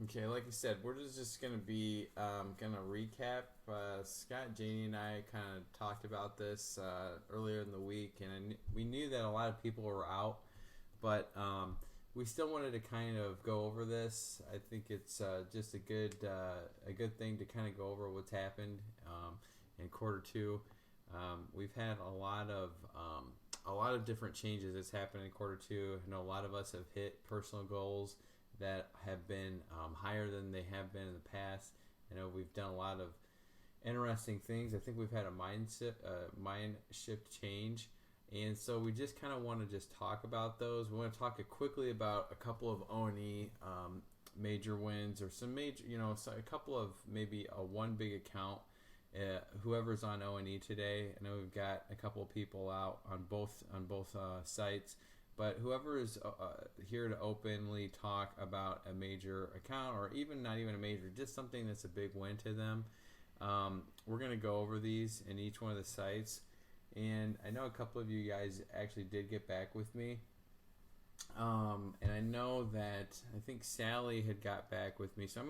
Okay, like I said, we're just going to be going to recap. Scott, Janie, and I kind of talked about this earlier in the week, and we knew that a lot of people were out, but we still wanted to kind of go over this. I think it's just a good thing to kind of go over what's happened in quarter two. We've had a lot of different changes that's happened in quarter two. I know a lot of us have hit personal goals that have been higher than they have been in the past. I know we've done a lot of interesting things. I think we've had a mind shift change, and so we just kind of want to just talk about those. We want to talk quickly about a couple of O&E major wins, or some major, a couple of maybe one big account. Whoever's on O&E today, I know we've got a couple of people out on both sites. But whoever is here to openly talk about a major account, or even not even a major, just something that's a big win to them, we're going to go over these in each one of the sites. And I know a couple of you guys actually did get back with me. And I know that I think Sally had got back with me. So I'm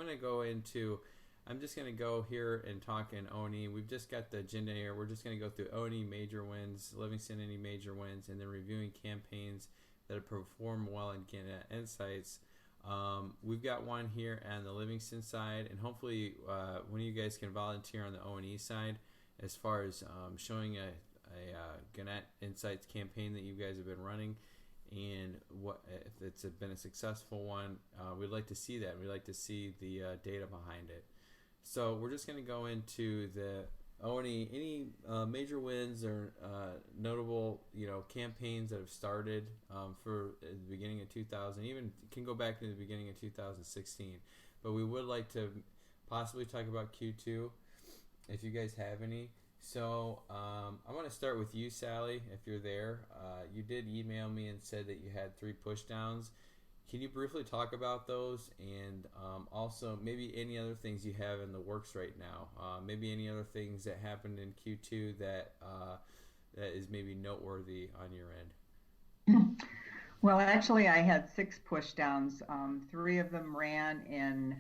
just going to go here and talk in O&E. We've just got the agenda here. We're just going to go through O&E major wins, Livingston any major wins, and then reviewing campaigns that have performed well in Gannett Insights. We've got one here on the Livingston side, and hopefully one of you guys can volunteer on the O&E side as far as showing a Gannett Insights campaign that you guys have been running, and what if it's been a successful one. We'd like to see that. We'd like to see the data behind it. So we're just going to go into the O&E, any major wins or notable, campaigns that have started for the beginning of 2000, even can go back to the beginning of 2016. But we would like to possibly talk about Q2 if you guys have any. So I want to start with you, Sally, if you're there. You did email me and said that you had 3 pushdowns. Can you briefly talk about those, and also maybe any other things you have in the works right now? Maybe any other things that happened in Q2 that is maybe noteworthy on your end? Well, actually, I had 6 pushdowns. 3 of them ran in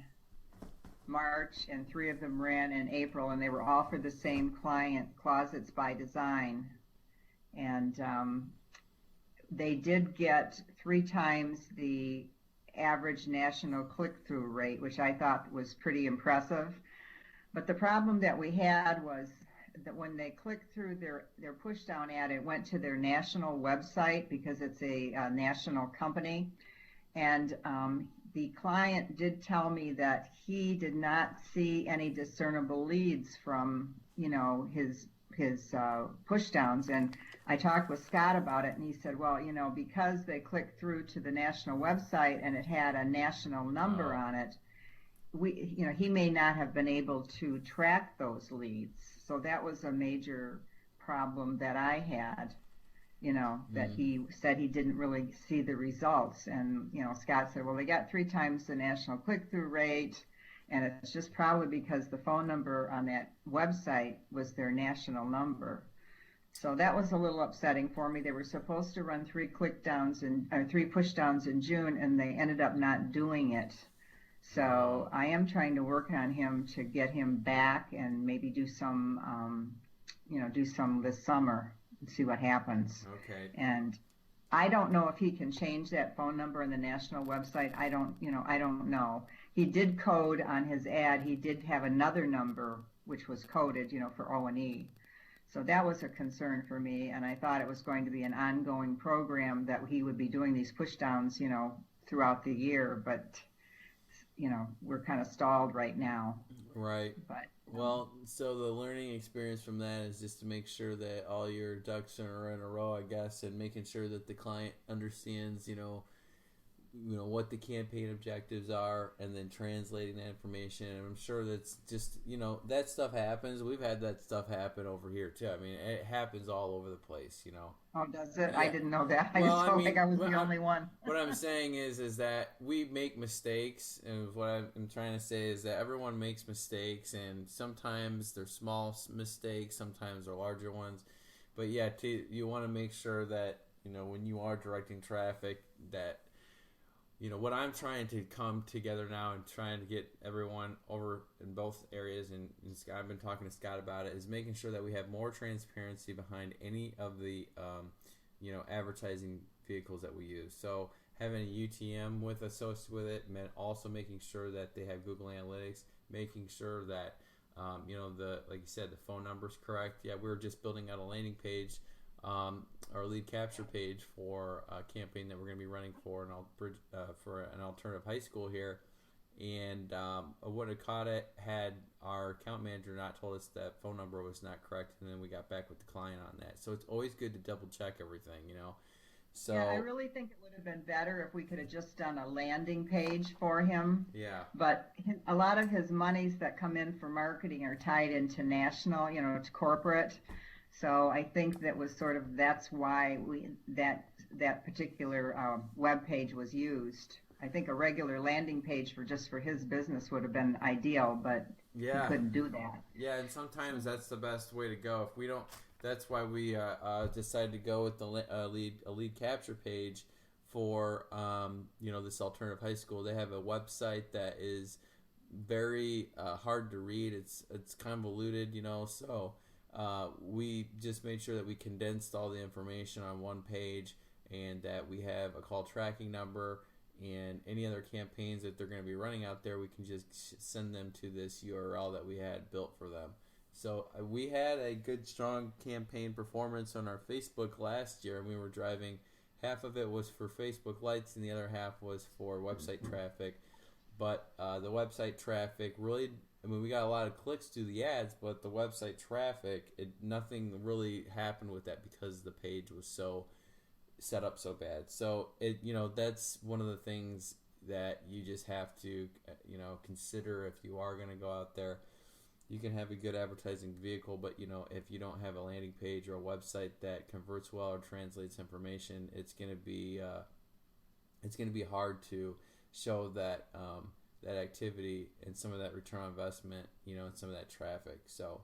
March, and 3 of them ran in April, and they were all for the same client, Closets by Design. And they did get 3 times the average national click-through rate, which I thought was pretty impressive. But the problem that we had was that when they clicked through their push-down ad, it went to their national website because it's a national company. And the client did tell me that he did not see any discernible leads from, his pushdowns. And I talked with Scott about it, and he said, well, because they clicked through to the national website and it had a national number on it, he may not have been able to track those leads. So that was a major problem that I had, that he said he didn't really see the results. And, Scott said, well, they got 3 times the national click-through rate, and it's just probably because the phone number on that website was their national number. So that was a little upsetting for me. They were supposed to run 3 3 pushdowns in June, and they ended up not doing it. So I am trying to work on him to get him back and maybe do some this summer and see what happens. Okay. And I don't know if he can change that phone number in the national website. I don't know. He did code on his ad. He did have another number which was coded, for O&E. So that was a concern for me, and I thought it was going to be an ongoing program that he would be doing these pushdowns, throughout the year. But we're kind of stalled right now. Right. But well, so the learning experience from that is just to make sure that all your ducks are in a row, I guess, and making sure that the client understands, what the campaign objectives are, and then translating that information. And I'm sure that's just, that stuff happens. We've had that stuff happen over here too. I mean, it happens all over the place, Oh, does it? Yeah. I didn't know that. I Well, just I felt mean, like I was the only one. what I'm saying is that we make mistakes, and what I'm trying to say is that everyone makes mistakes, and sometimes they're small mistakes, sometimes they're larger ones. But yeah, you want to make sure that when you are directing traffic, that what I'm trying to come together now and trying to get everyone over in both areas, and Scott, I've been talking to Scott about it, is making sure that we have more transparency behind any of the advertising vehicles that we use. So having a UTM associated with it, and also making sure that they have Google Analytics, making sure that like you said, the phone number is correct. Yeah, we're just building out a landing page, our lead capture page for a campaign that we're going to be running for an alternative high school here. And I would have caught it had our account manager not told us that phone number was not correct, and then we got back with the client on that. So it's always good to double check everything, So yeah, I really think it would have been better if we could have just done a landing page for him. Yeah. But a lot of his monies that come in for marketing are tied into national, to corporate. So I think that's why that particular web page was used. I think a regular landing page for his business would have been ideal, but he couldn't do that. Yeah, and sometimes that's the best way to go. If we don't. That's why we decided to go with the lead capture page for this alternative high school. They have a website that is very hard to read. It's convoluted, So we just made sure that we condensed all the information on one page, and that we have a call tracking number, and any other campaigns that they're going to be running out there, we can just send them to this URL that we had built for them. So we had a good, strong campaign performance on our Facebook last year, and we were driving. Half of it was for Facebook lights, and the other half was for website traffic. But the website traffic really, we got a lot of clicks to the ads, but the website traffic, nothing really happened with that because the page was so set up so bad. So that's one of the things that you just have to consider if you are going to go out there. You can have a good advertising vehicle, but if you don't have a landing page or a website that converts well or translates information, it's going to be hard to show that that activity and some of that return on investment, and some of that traffic. So,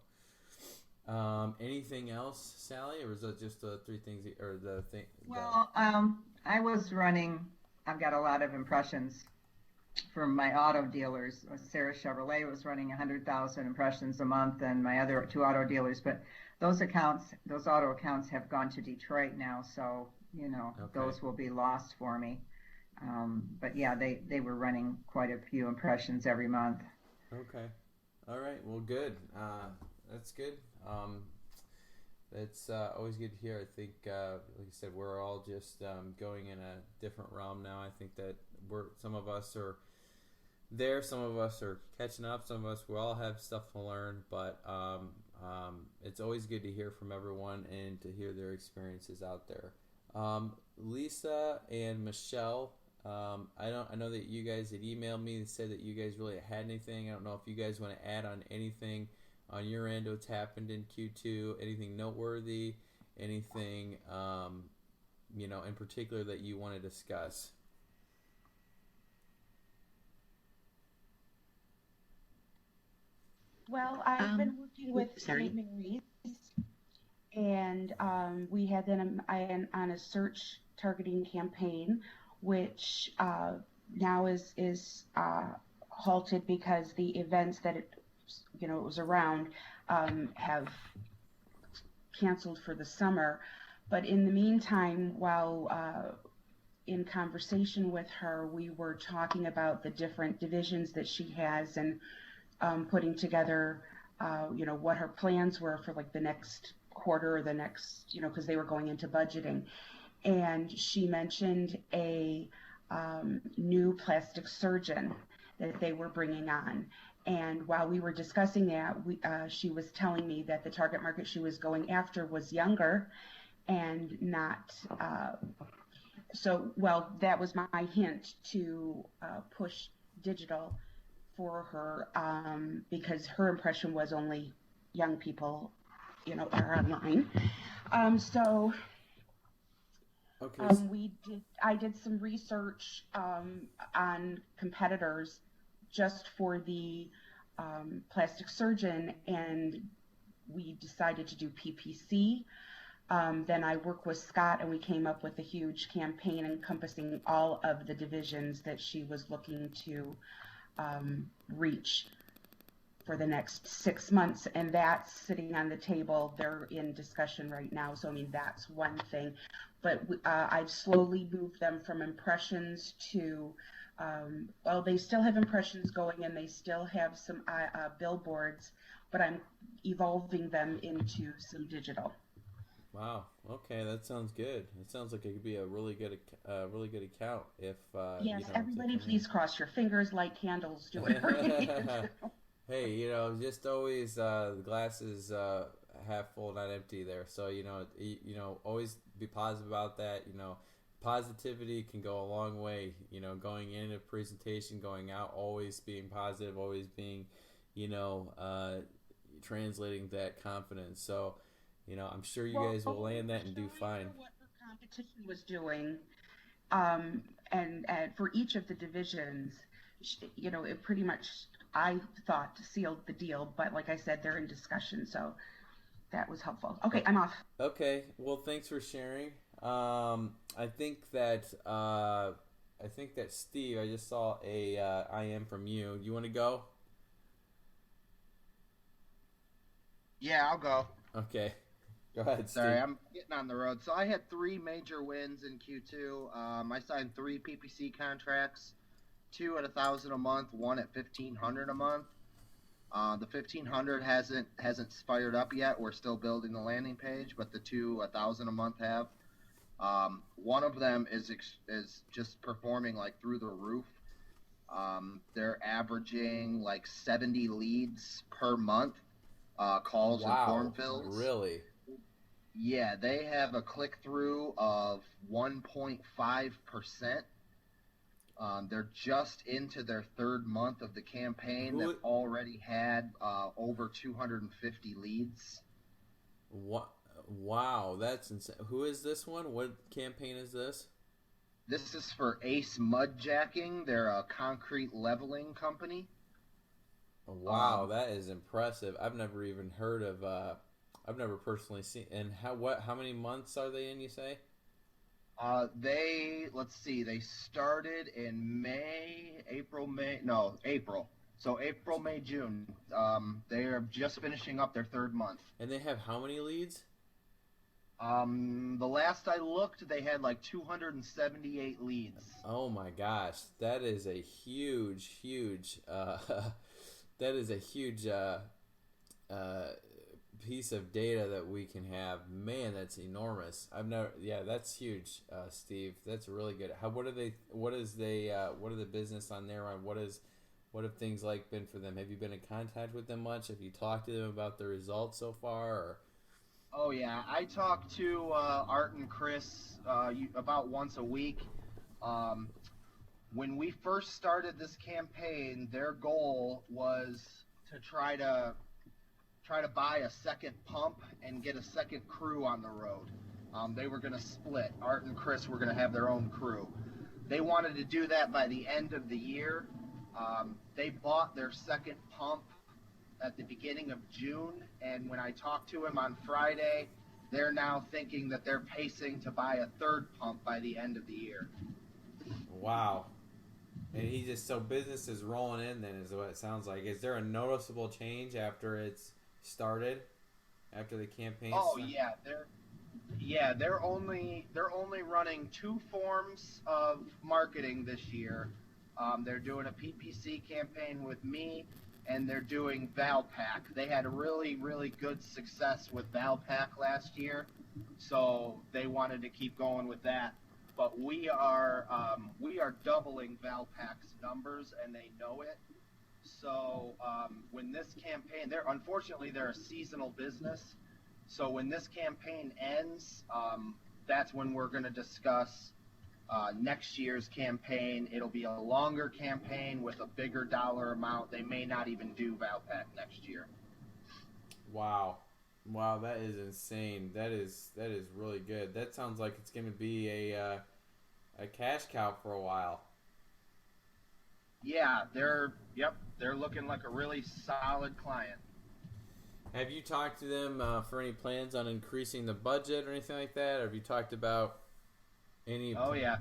anything else, Sally, or is that just the three things, or the thing? Well, I was running. I've got a lot of impressions from my auto dealers. Sarah Chevrolet was running 100,000 impressions a month, and my other two auto dealers. But those auto accounts have gone to Detroit now, so those will be lost for me. But yeah, they were running quite a few impressions every month. Okay, all right. Well, good. That's good. That's always good to hear. I think, like I said, we're all just going in a different realm now. I think that some of us are there, some of us are catching up, some of us, we all have stuff to learn, but it's always good to hear from everyone and to hear their experiences out there. Lisa and Michelle, I know that you guys had emailed me and said that you guys really had anything. I don't know if you guys want to add on anything on your end, what's happened in Q2, anything noteworthy, anything, in particular that you want to discuss. Well, I've been working with St. Mary's, and we had them on a search targeting campaign, which now is halted because the events that it was around have canceled for the summer. But in the meantime, while in conversation with her, we were talking about the different divisions that she has, and putting together, what her plans were for like the next quarter or the next, because they were going into budgeting. And she mentioned a new plastic surgeon that they were bringing on. And while we were discussing that, she was telling me that the target market she was going after was younger and not, that was my hint to push digital for her, because her impression was only young people, are online. Okay. I did some research on competitors just for the plastic surgeon, and we decided to do PPC. Then I worked with Scott, and we came up with a huge campaign encompassing all of the divisions that she was looking to reach for the next 6 months, and that's sitting on the table. They're in discussion right now, so I mean that's one thing. But I've slowly moved them from impressions to, well, they still have impressions going, and they still have some billboards, but I'm evolving them into some digital. Wow. Okay, that sounds good. It sounds like it could be a really good account if. Yes, everybody, please cross your fingers, light candles, do whatever you need to do. Hey, just always the glass is half full, not empty. There, so always be positive about that. Positivity can go a long way. Going into a presentation, going out, always being positive, always being, translating that confidence. So. I'm sure you guys will land that and do fine. What her competition was doing, and for each of the divisions, it pretty much, I thought, sealed the deal. But like I said, they're in discussion, so that was helpful. Okay, I'm off. Okay, well, thanks for sharing. I think that Steve, I just saw a IM from you. You want to go? Yeah, I'll go. Okay. Go ahead, Steve. Sorry, I'm getting on the road. So I had 3 major wins in Q2. I signed 3 PPC contracts, 2 at $1,000 a month, 1 at $1,500 a month. The $1,500 hasn't fired up yet. We're still building the landing page, but the 2 $1,000 a month have. One of them is just performing like through the roof. They're averaging like 70 leads per month, calls and form fills. Really? Yeah, they have a click-through of 1.5%. They're just into their 3rd month of the campaign. They've already had over 250 leads. Wow, that's insane. Who is this one? What campaign is this? This is for Ace Mudjacking. They're a concrete leveling company. Wow, that is impressive. I've never even heard of... I've never personally seen. And how many months are they in, you say? Let's see. They started in April. So April, May, June. They are just finishing up their 3rd month. And they have how many leads? The last I looked, they had like 278 leads. Oh my gosh, that is a huge piece of data that we can have. Man, that's enormous. That's huge, Steve. That's really good. What are the business on their end? What have things like been for them? Have you been in contact with them much? Have you talked to them about the results so far? Or? Oh yeah, I talk to Art and Chris about once a week. When we first started this campaign, their goal was to try to buy a second pump and get a second crew on the road. They were going to split. Art and Chris were going to have their own crew. They wanted to do that by the end of the year. They bought their second pump at the beginning of June, and when I talked to him on Friday, they're now thinking that they're pacing to buy a 3rd pump by the end of the year. Wow. And so business is rolling in then, is what it sounds like. Is there a noticeable change after it's started, after the campaign? Oh yeah, they're only running 2 forms of marketing this year. They're doing a PPC campaign with me, and they're doing Valpak. They had a really good success with Valpak last year, so they wanted to keep going with that. But we are doubling Valpak's numbers, and they know it. So when this campaign, they're a seasonal business. So when this campaign ends, that's when we're going to discuss next year's campaign. It'll be a longer campaign with a bigger dollar amount. They may not even do Valpak next year. Wow, that is insane. That is really good. That sounds like it's going to be a cash cow for a while. Yeah, they're looking like a really solid client. Have you talked to them for any plans on increasing the budget or anything like that? Or have you talked about any? Oh yeah.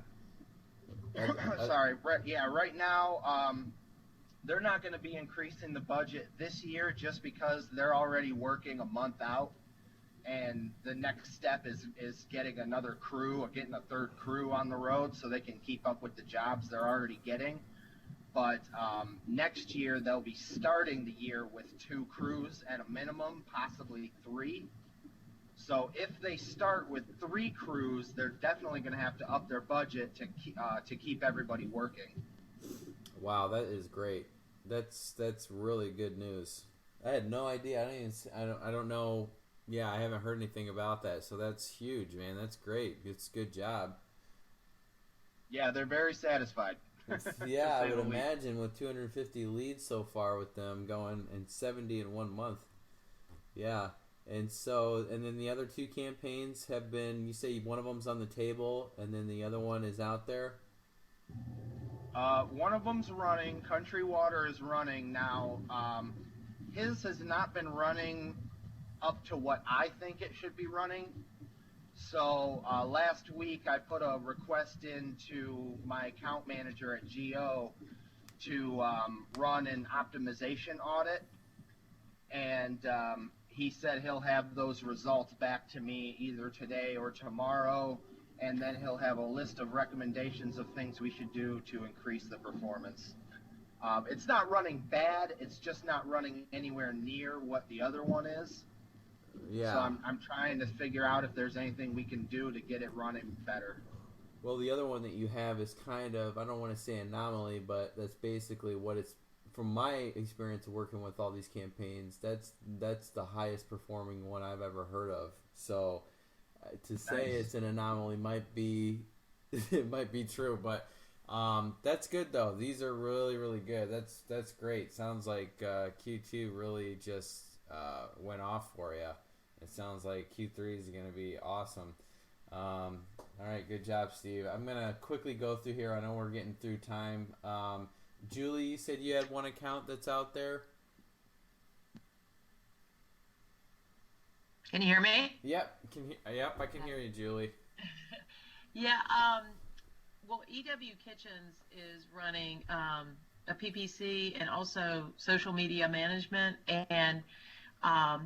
Sorry. Right now, they're not going to be increasing the budget this year just because they're already working a month out, and the next step is getting another crew or getting a third crew on the road so they can keep up with the jobs they're already getting. But next year they'll be starting the year with 2 crews at a minimum, possibly 3. So if they start with 3 crews, they're definitely going to have to up their budget to keep everybody working. Wow, that is great. That's really good news. I had no idea. I don't know. Yeah, I haven't heard anything about that. So that's huge, man. That's great. It's a good job. Yeah, they're very satisfied. Yeah, I would imagine with 250 leads so far with them going and 70 in 1 month. Yeah. And then the other 2 campaigns have been, you say one of them's on the table and then the other one is out there? One of them's running. Country Water is running now. His has not been running up to what I think it should be running. So last week I put a request into my account manager at GO to run an optimization audit, and he said he'll have those results back to me either today or tomorrow, and then he'll have a list of recommendations of things we should do to increase the performance. It's not running bad, it's just not running anywhere near what the other one is. Yeah. So I'm trying to figure out if there's anything we can do to get it running better. Well, the other one that you have is kind of, I don't want to say anomaly, but that's basically what it's, from my experience of working with all these campaigns, that's the highest performing one I've ever heard of. So to say Nice. It's an anomaly might be, it might be true, but that's good though. These are really, really good. That's great. Sounds like Q2 really just went off for you. It sounds like Q3 is going to be awesome. All right, good job, Steve. I'm going to quickly go through here. I know we're getting through time. Julie, you said you had one account that's out there? Can you hear me? Yep, I can hear you, Julie. Yeah, well, EW Kitchens is running a PPC and also social media management, and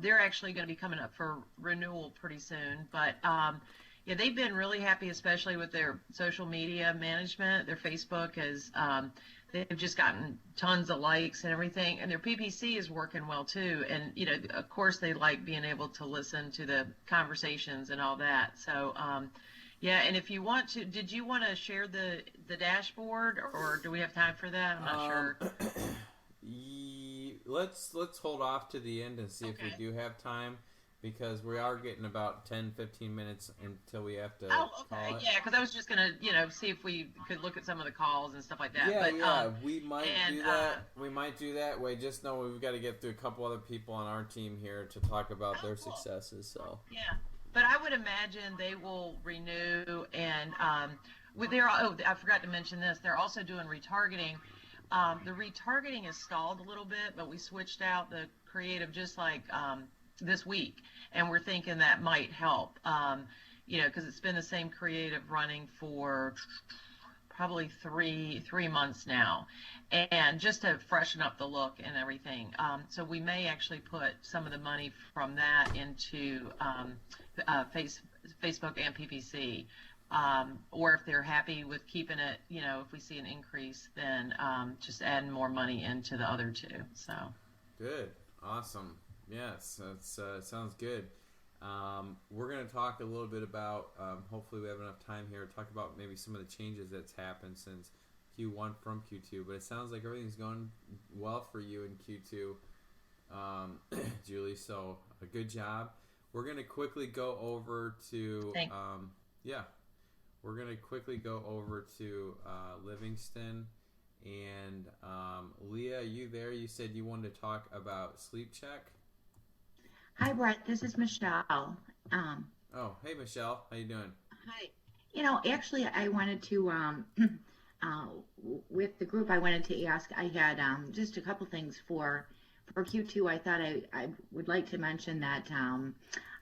they're actually going to be coming up for renewal pretty soon. But yeah, they've been really happy, especially with their social media management. Their Facebook is, they've just gotten tons of likes and everything, and their PPC is working well too. And you know, of course, they like being able to listen to the conversations and all that. So yeah, and if you want to, did you want to share the dashboard, or do we have time for that? I'm not sure. Let's hold off to the end and see if we do have time, because we are getting about 10-15 minutes until we have to Oh, okay. call it. Yeah, because I was just gonna, see if we could look at some of the calls and stuff like that. Yeah, but, yeah, we might and, do that. We might do that. We just know we've got to get through a couple other people on our team here to talk about their cool. successes. So Yeah, but I would imagine they will renew, and I forgot to mention this. They're also doing retargeting. The retargeting is stalled a little bit, but we switched out the creative just like this week, and we're thinking that might help. Because it's been the same creative running for probably three months now, and just to freshen up the look and everything. So we may actually put some of the money from that into Facebook and PPC. Or if they're happy with keeping it, if we see an increase, then just adding more money into the other 2. So good, awesome. Yes, that's sounds good. We're going to talk a little bit about, hopefully we have enough time here to talk about maybe some of the changes that's happened since Q1 from Q2, but it sounds like everything's going well for you in Q2, Julie, so a good job. We're going to quickly go over to, we're going to quickly go over to Livingston, and Leah, are you there? You said you wanted to talk about Sleep Check. Hi, Brett. This is Michelle. Oh, hey, Michelle. How you doing? Hi. Actually, I wanted to, with the group, I wanted to ask, I had just a couple things for for Q2, I thought I would like to mention that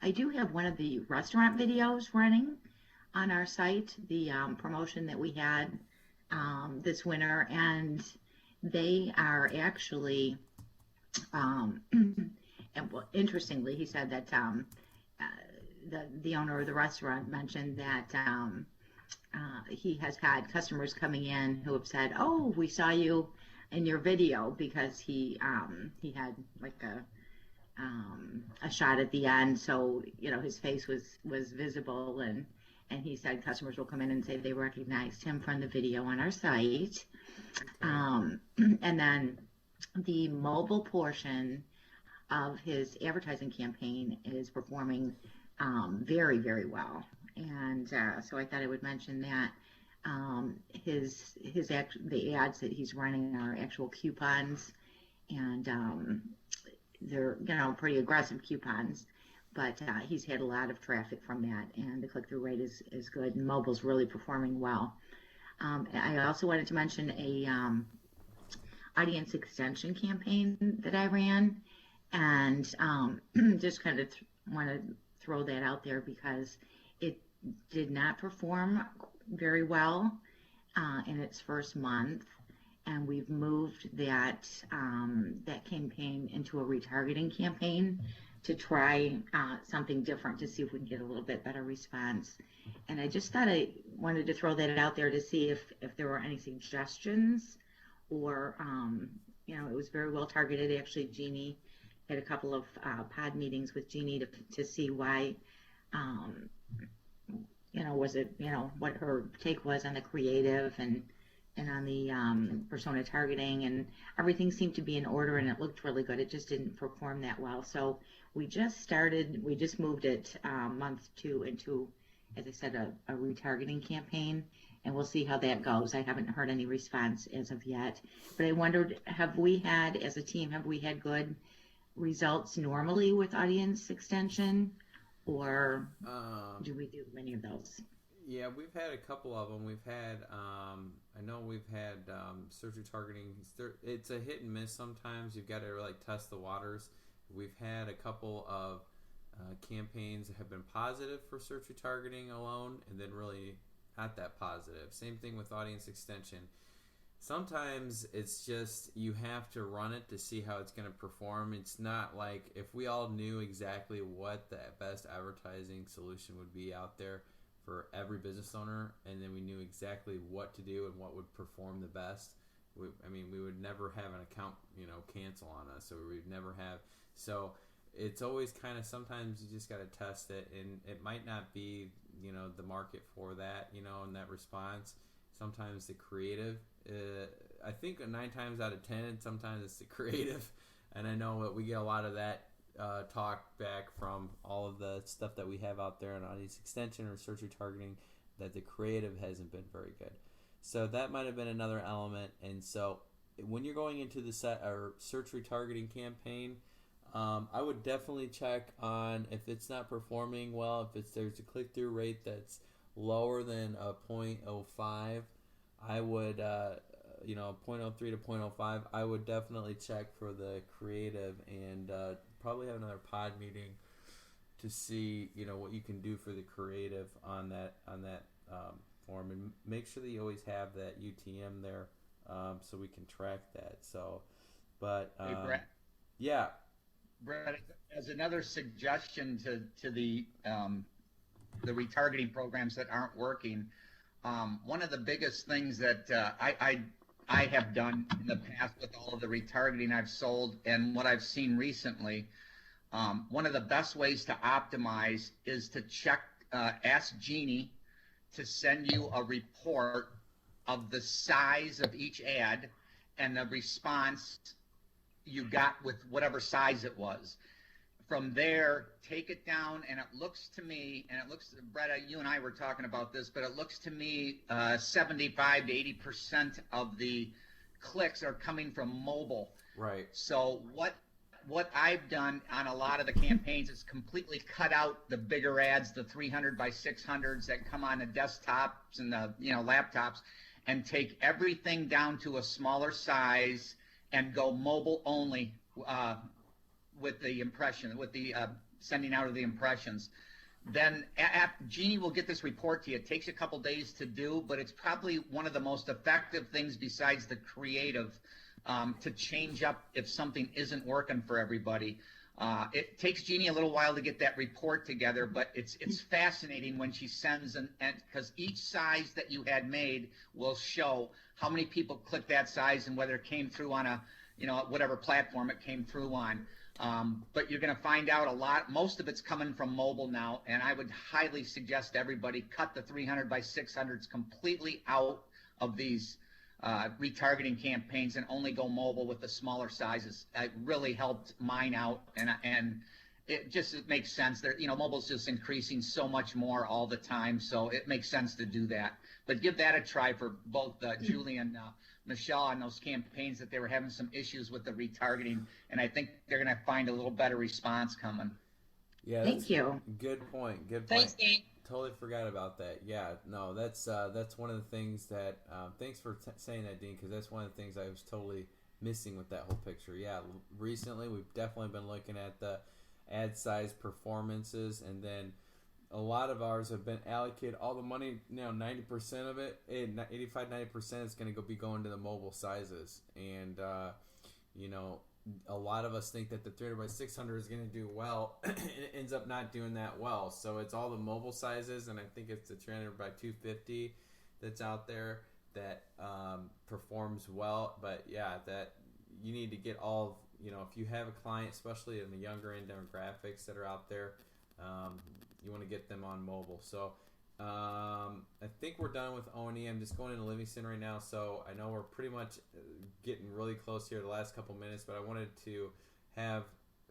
I do have one of the restaurant videos running on our site, the promotion that we had this winter, and they are actually, and well, interestingly, he said that the owner of the restaurant mentioned that he has had customers coming in who have said, "Oh, we saw you in your video," because he had like a shot at the end, so his face was visible, and he said customers will come in and say they recognized him from the video on our site. And then the mobile portion of his advertising campaign is performing very, very well, and so I thought I would mention that. The ads that he's running are actual coupons, and they're pretty aggressive coupons, but he's had a lot of traffic from that, and the click-through rate is good, and mobile's really performing well. I also wanted to mention a audience extension campaign that I ran, and just kind of want to throw that out there because it did not perform very well in its first month, and we've moved that campaign into a retargeting campaign to try something different to see if we can get a little bit better response. And I just thought I wanted to throw that out there to see if there were any suggestions, or it was very well targeted. Actually, Jeannie had a couple of pod meetings with Jeannie to see why was it, what her take was on the creative and on the persona targeting, and everything seemed to be in order and it looked really good. It just didn't perform that well. So we just moved it month 2 into, as I said, a retargeting campaign, and we'll see how that goes. I haven't heard any response as of yet, but I wondered, as a team, have we had good results normally with audience extension, or do we do many of those? Yeah, we've had a couple of them. We've had, I know we've had search retargeting. It's a hit and miss sometimes. You've got to test the waters. We've had a couple of campaigns that have been positive for search retargeting alone, and then really not that positive. Same thing with audience extension. Sometimes it's just you have to run it to see how it's going to perform. It's not like if we all knew exactly what the best advertising solution would be out there for every business owner, and then we knew exactly what to do and what would perform the best. We would never have an account, cancel on us, or we'd never have. So it's always kind of, sometimes you just got to test it, and it might not be, the market for that, and that response. Sometimes the creative, I think 9 times out of 10, sometimes it's the creative, and I know that we get a lot of that talk back from all of the stuff that we have out there on audience extension or search retargeting, that the creative hasn't been very good. So that might have been another element. And so when you're going into the search retargeting campaign, I would definitely check on if it's not performing well, if there's a click-through rate that's lower than a 0.05, I would 0.03 to 0.05, I would definitely check for the creative, and probably have another pod meeting to see what you can do for the creative on that form, and make sure that you always have that UTM there, so we can track that. So, but hey, Brett. Yeah, Brett, as another suggestion to the retargeting programs that aren't working, one of the biggest things that I have done in the past with all of the retargeting I've sold, and what I've seen recently, one of the best ways to optimize is to ask Jeannie to send you a report of the size of each ad and the response you got with whatever size it was. From there, take it down, and it looks to me, Brett, you and I were talking about this, but it looks to me 75 to 80% of the clicks are coming from mobile. Right. So what I've done on a lot of the campaigns is completely cut out the bigger ads, the 300 by 600s that come on the desktops and the laptops, and take everything down to a smaller size and go mobile only uh, with the impression, with the sending out of the impressions. Then Jeannie will get this report to you. It takes a couple days to do, but it's probably one of the most effective things besides the creative to change up if something isn't working for everybody. It takes Jeannie a little while to get that report together, but it's fascinating when she sends and because each size that you had made will show how many people clicked that size and whether it came through on a, whatever platform it came through on. But you're going to find out a lot. Most of it's coming from mobile now, and I would highly suggest everybody cut the 300 by 600s completely out of these retargeting campaigns and only go mobile with the smaller sizes. It really helped mine out, and it makes sense. There, mobile's just increasing so much more all the time, so it makes sense to do that. But give that a try for both Julie and Michelle on those campaigns that they were having some issues with the retargeting, and I think they're going to find a little better response coming. Yeah, thank you. Good point. Good point. Thanks, Dean. Totally forgot about that. Yeah, no, that's one of the things that. Thanks for saying that, Dean, because that's one of the things I was totally missing with that whole picture. Yeah, recently we've definitely been looking at the ad size performances, and then a lot of ours have been allocated all the money. 90% of it, 85-90% is going to be going to the mobile sizes, and a lot of us think that the 300 by 600 is going to do well, and it ends up not doing that well. So it's all the mobile sizes, and I think it's the 300 by 250 that's out there that performs well. But yeah, that you need to get all. If you have a client, especially in the younger end demographics that are out there, you want to get them on mobile. So I think we're done with O&E. I'm just going into Livingston right now, so I know we're pretty much getting really close here the last couple minutes, but I wanted to have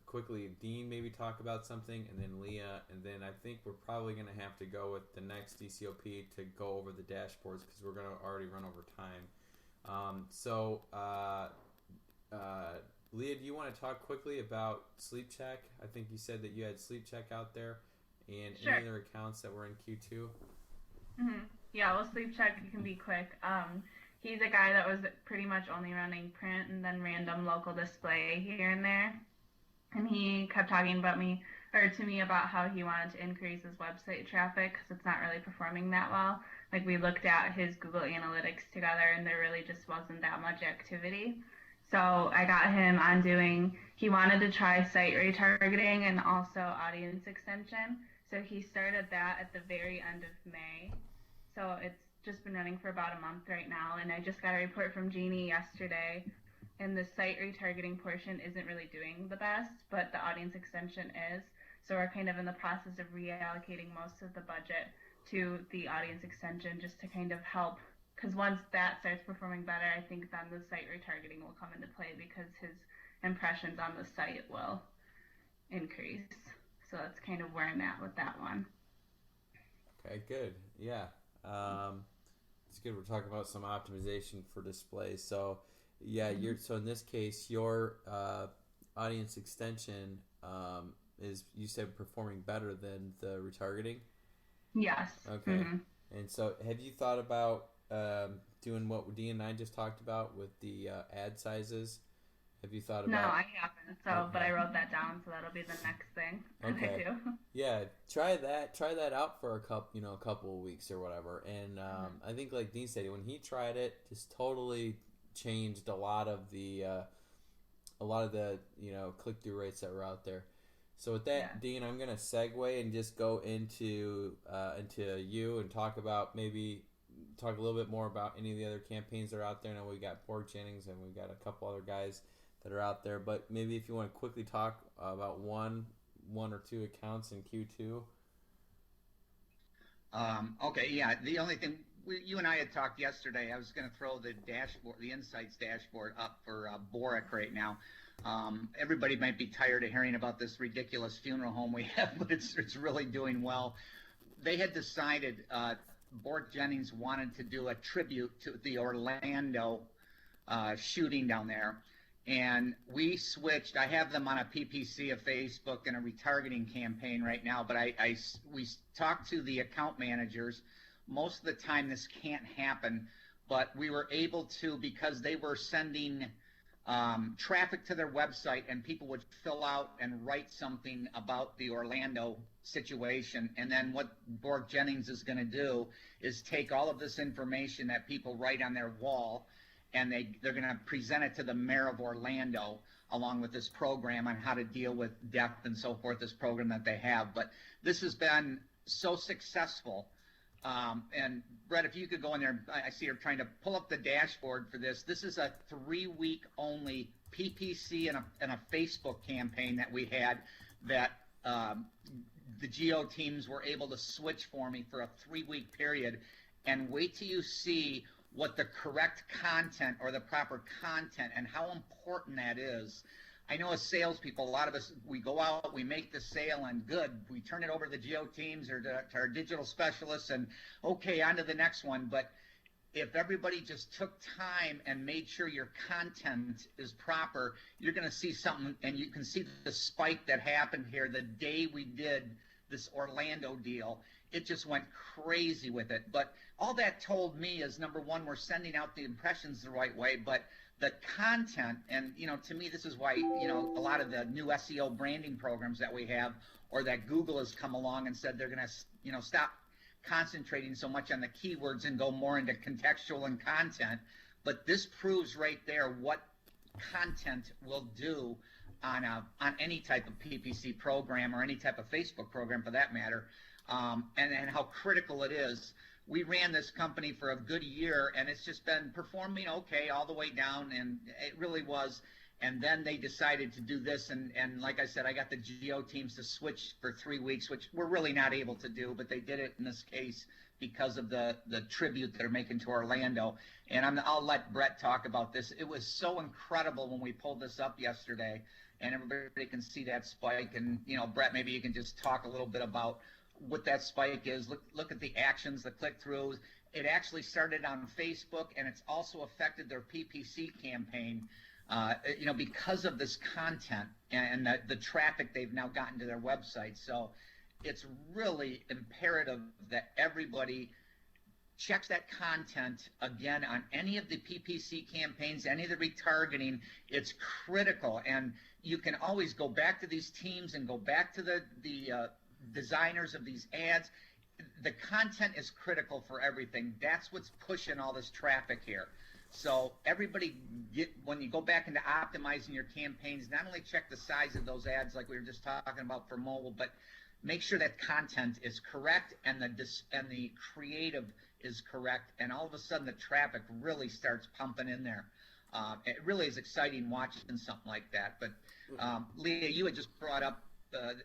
quickly Dean maybe talk about something, and then Leah, and then I think we're probably going to have to go with the next DCOP to go over the dashboards because we're going to already run over time. Leah, do you want to talk quickly about Sleep Check? I think you said that you had Sleep Check out there, and Sure. any other accounts that were in Q2? Mm-hmm. Yeah, well, Sleep Check can be quick. He's a guy that was pretty much only running print and then random local display here and there. And he kept talking about to me about how he wanted to increase his website traffic because it's not really performing that well. Like, we looked at his Google Analytics together, and there really just wasn't that much activity. So I got him on he wanted to try site retargeting and also audience extension. So he started that at the very end of May. So it's just been running for about a month right now. And I just got a report from Jeannie yesterday, and the site retargeting portion isn't really doing the best, but the audience extension is. So we're kind of in the process of reallocating most of the budget to the audience extension just to kind of help. Because once that starts performing better, I think then the site retargeting will come into play because his impressions on the site will increase. So that's kind of where I'm at with that one. Okay, good. Yeah. It's good we're talking about some optimization for display. So, yeah, so in this case, your audience extension is, you said, performing better than the retargeting? Yes. Okay. Mm-hmm. And so have you thought about doing what Dee and I just talked about with the ad sizes? Have you thought about? No, I haven't. So, okay. But I wrote that down, so that'll be the next thing that I do. Yeah, try that out for a couple of weeks or whatever. And I think, like Dean said, when he tried it, just totally changed a lot of the click through rates that were out there. So with that, Dean, I'm gonna segue and just go into you and talk a little bit more about any of the other campaigns that are out there. I know we got Borg Jennings and we've got a couple other guys that are out there, but maybe if you want to quickly talk about one or two accounts in Q2. Okay, yeah. The only thing you and I had talked yesterday, I was going to throw the dashboard, the Insights dashboard, up for Boric right now. Everybody might be tired of hearing about this ridiculous funeral home we have, but it's really doing well. They had decided Borg Jennings wanted to do a tribute to the Orlando shooting down there. And we switched. I have them on a PPC, a Facebook, and a retargeting campaign right now. But we talked to the account managers. Most of the time, this can't happen. But we were able to, because they were sending traffic to their website, and people would fill out and write something about the Orlando situation. And then what Borg Jennings is going to do is take all of this information that people write on their wall, and they're going to present it to the mayor of Orlando along with this program on how to deal with death and so forth, this program that they have. But this has been so successful. And Brett, if you could go in there, I see you're trying to pull up the dashboard for this. This is a 3-week only PPC and a Facebook campaign that we had that the Geo teams were able to switch for me for a 3-week period. And wait till you see what the correct content or the proper content and how important that is. I know as salespeople, a lot of us, we go out, we make the sale, and good, we turn it over to the Geo teams or to our digital specialists, and okay, on to the next one. But if everybody just took time and made sure your content is proper, you're going to see something, and you can see the spike that happened here the day we did this Orlando deal. It just went crazy with it. But all that told me is, number one, we're sending out the impressions the right way, but the content, and to me, this is why a lot of the new SEO branding programs that we have, or that Google has come along and said they're going to stop concentrating so much on the keywords and go more into contextual and content. But this proves right there what content will do on any type of PPC program or any type of Facebook program for that matter, and how critical it is. We ran this company for a good year, and it's just been performing okay all the way down, and it really was. And then they decided to do this, and like I said, I got the Geo teams to switch for 3 weeks, which we're really not able to do, but they did it in this case because of the tribute they're making to Orlando. And I'll let Brett talk about this. It was so incredible when we pulled this up yesterday, and everybody can see that spike. And Brett, maybe you can just talk a little bit about what that spike is. Look at the actions, the click-throughs. It actually started on Facebook, and it's also affected their PPC campaign, because of this content and the traffic they've now gotten to their website. So it's really imperative that everybody checks that content again on any of the PPC campaigns, any of the retargeting. It's critical, and you can always go back to these teams and go back to the designers of these ads. The content is critical for everything. That's what's pushing all this traffic here. So everybody, when you go back into optimizing your campaigns, not only check the size of those ads like we were just talking about for mobile, but make sure that content is correct and the creative is correct, and all of a sudden the traffic really starts pumping in there. It really is exciting watching something like that. But Leah, you had just brought up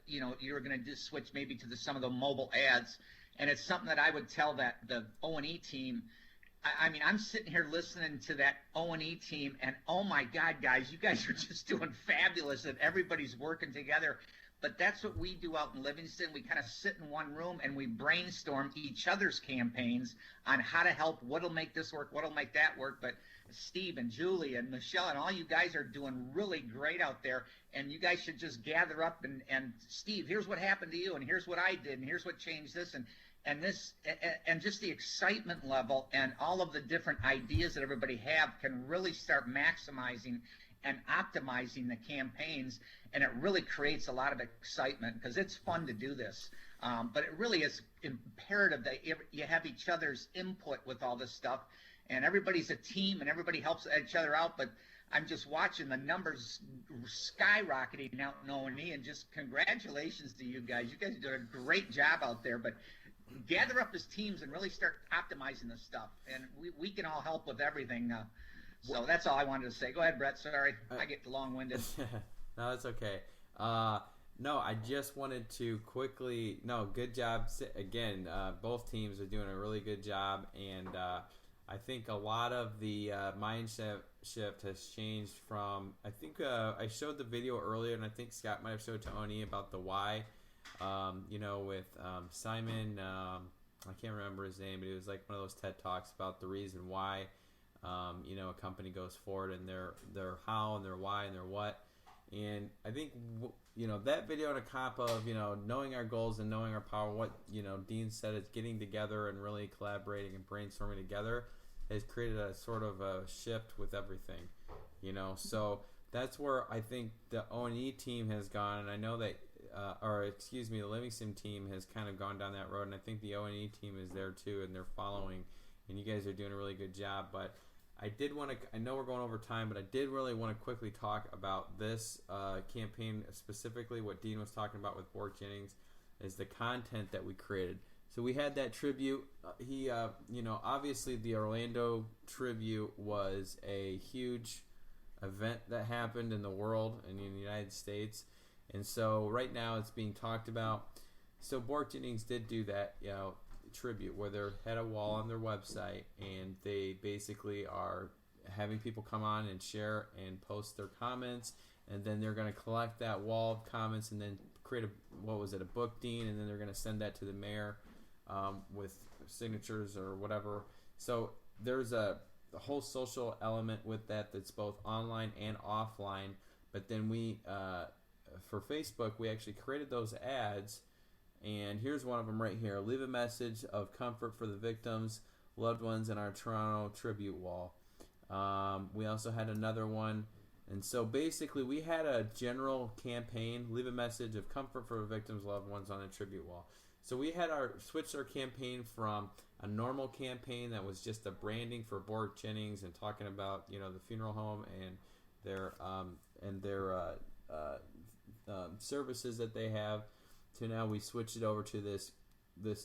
you were going to just switch maybe to some of the mobile ads, and it's something that I would tell that the O&E team. I mean, I'm sitting here listening to that O&E team, and oh my God, guys, you guys are just doing fabulous, and everybody's working together. But that's what we do out in Livingston. We kind of sit in one room and we brainstorm each other's campaigns on how to help, what'll make this work, what'll make that work. But Steve and Julie and Michelle and all you guys are doing really great out there, and you guys should just gather up and Steve, here's what happened to you, and here's what I did, and here's what changed this, and this, and just the excitement level and all of the different ideas that everybody have can really start maximizing and optimizing the campaigns, and it really creates a lot of excitement because it's fun to do this. But it really is imperative that you have each other's input with all this stuff, and everybody's a team and everybody helps each other out. But I'm just watching the numbers skyrocketing out in O&E, and just congratulations to you guys. You guys are doing a great job out there. But gather up as teams and really start optimizing this stuff, and we can all help with everything. So that's all I wanted to say. Go ahead, Brett. Sorry, I get long-winded. No, that's okay. No, I just wanted to quickly. No, good job again. Both teams are doing a really good job, and I think a lot of the mind shift has changed from. I think I showed the video earlier, and I think Scott might have showed to Oni about the why. With Simon. I can't remember his name, but it was like one of those TED Talks about the reason why. A company goes forward, and their how and their why and their what. And I think that video on a comp of knowing our goals and knowing our power, what Dean said is getting together and really collaborating and brainstorming together has created a sort of a shift with everything. So that's where I think the O&E team has gone, and I know that, the Livingston team has kind of gone down that road, and I think the O&E team is there too, and they're following, and you guys are doing a really good job. But I did want to, I know we're going over time, but I did really want to quickly talk about this campaign, specifically what Dean was talking about with Bork Jennings, is the content that we created. So we had that tribute. Obviously the Orlando tribute was a huge event that happened in the world and in the United States. And so right now it's being talked about. So Bork Jennings did do that, tribute where they had a wall on their website, and they basically are having people come on and share and post their comments, and then they're going to collect that wall of comments and then create a book, Dean, and then they're going to send that to the mayor with signatures or whatever. So there's a whole social element with that that's both online and offline. But then we, for Facebook, we actually created those ads, and here's one of them right here. Leave a message of comfort for the victims, loved ones in our Toronto tribute wall. We also had another one. And so basically we had a general campaign, leave a message of comfort for the victims, loved ones on the tribute wall. So we had switched our campaign from a normal campaign that was just a branding for Bork Jennings and talking about, the funeral home and their services that they have, to now we switched it over to this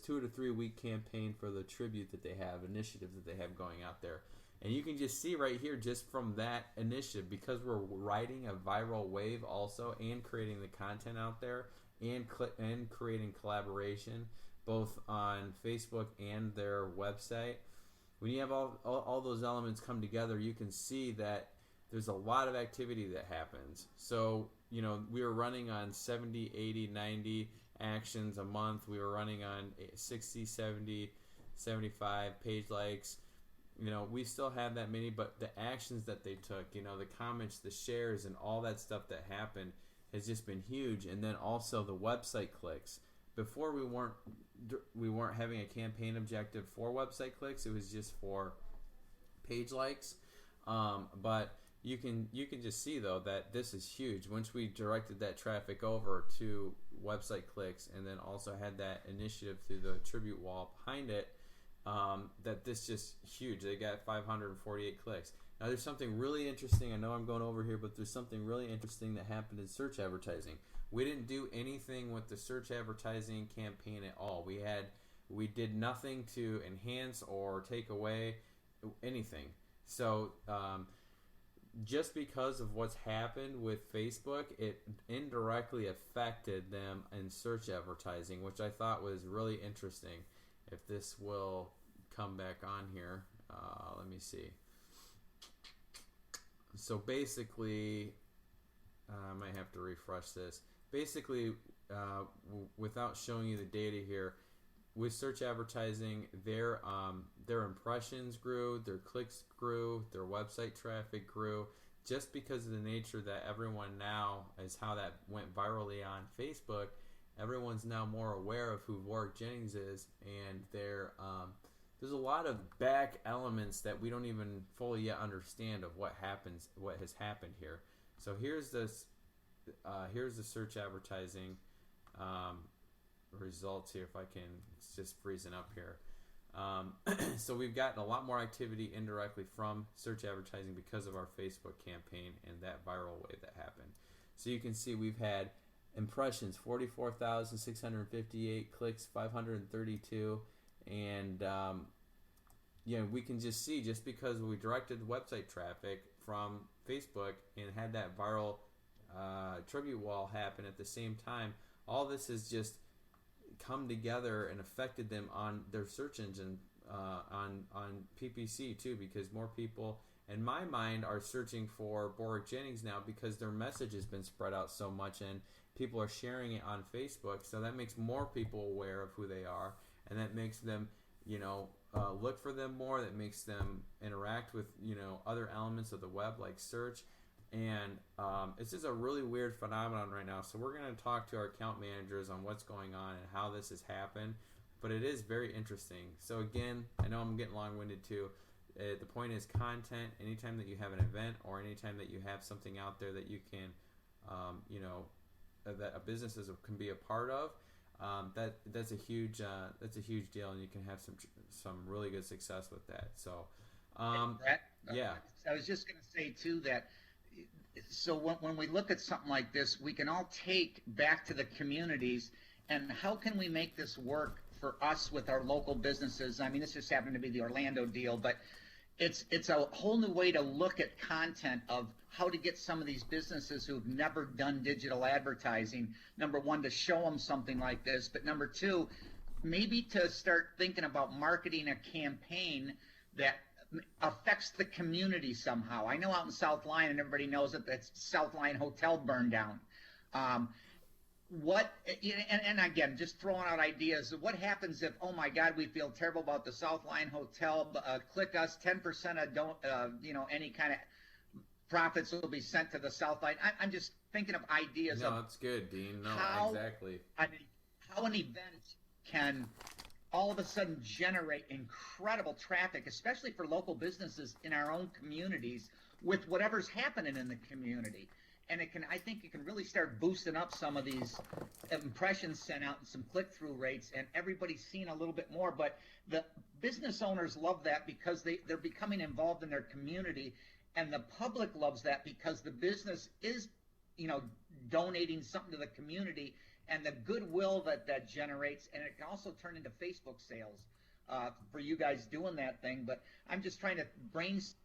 2 to 3 week campaign for the tribute that they have, initiatives that they have going out there. And you can just see right here, just from that initiative, because we're riding a viral wave also, and creating the content out there, and creating collaboration, both on Facebook and their website. When you have all those elements come together, you can see that there's a lot of activity that happens. So, we were running on 70, 80, 90 actions a month. We were running on 60, 70, 75 page likes. We still have that many, but the actions that they took, the comments, the shares, and all that stuff that happened has just been huge. And then also the website clicks. Before we weren't having a campaign objective for website clicks. It was just for page likes. But you can just see though that this is huge. Once we directed that traffic over to website clicks, and then also had that initiative through the tribute wall behind it, that this just huge. They got 548 clicks. Now there's something really interesting. I know I'm going over here, but there's something really interesting that happened in search advertising. We didn't do anything with the search advertising campaign at all. We did nothing to enhance or take away anything. So just because of what's happened with Facebook, it indirectly affected them in search advertising, which I thought was really interesting. If this will come back on here, let me see. So basically, I might have to refresh this. Basically, without showing you the data here, with search advertising, their impressions grew, their clicks grew, their website traffic grew, just because of the nature that everyone now, is how that went virally on Facebook. Everyone's now more aware of who Bork Jennings is, and there's a lot of back elements that we don't even fully yet understand of what has happened here. So here's the search advertising results here. If I can, it's just freezing up here. So we've gotten a lot more activity indirectly from search advertising because of our Facebook campaign and that viral wave that happened. So you can see we've had impressions 44,658, clicks 532, and we can just see, just because we directed website traffic from Facebook and had that viral tribute wall happen at the same time, all this has just come together and affected them on their search engine, on PPC too, because more people, in my mind, are searching for Bork Jennings now because their message has been spread out so much and people are sharing it on Facebook. So that makes more people aware of who they are, and that makes them, look for them more. That makes them interact with, other elements of the web like search. And it's just a really weird phenomenon right now. So we're going to talk to our account managers on what's going on and how this has happened. But it is very interesting. So again, I know I'm getting long-winded too. The point is content. Anytime that you have an event or anytime that you have something out there that you can, that a business can be a part of, that's a huge deal, and you can have some really good success with that. So, Brett, yeah, I was just going to say too that. So when we look at something like this, we can all take back to the communities, and how can we make this work for us with our local businesses? I mean, this just happened to be the Orlando deal, but it's a whole new way to look at content of how to get some of these businesses who've never done digital advertising, number one, to show them something like this, but number two, maybe to start thinking about marketing a campaign that affects the community somehow. I know out in South Lyon, and everybody knows that that South Lyon Hotel burned down. And again, just throwing out ideas. What happens if, oh my God, we feel terrible about the South Lyon Hotel? Click us, 10% of any kind of profits will be sent to the South Lyon. I'm just thinking of ideas. No, that's good, Dean. No, exactly. How an event can all of a sudden generate incredible traffic, especially for local businesses in our own communities, with whatever's happening in the community. And I think it can really start boosting up some of these impressions sent out and some click-through rates, and everybody's seeing a little bit more. But the business owners love that because they're becoming involved in their community, and the public loves that because the business is, donating something to the community, and the goodwill that generates, and it can also turn into Facebook sales for you guys doing that thing. But I'm just trying to brainstorm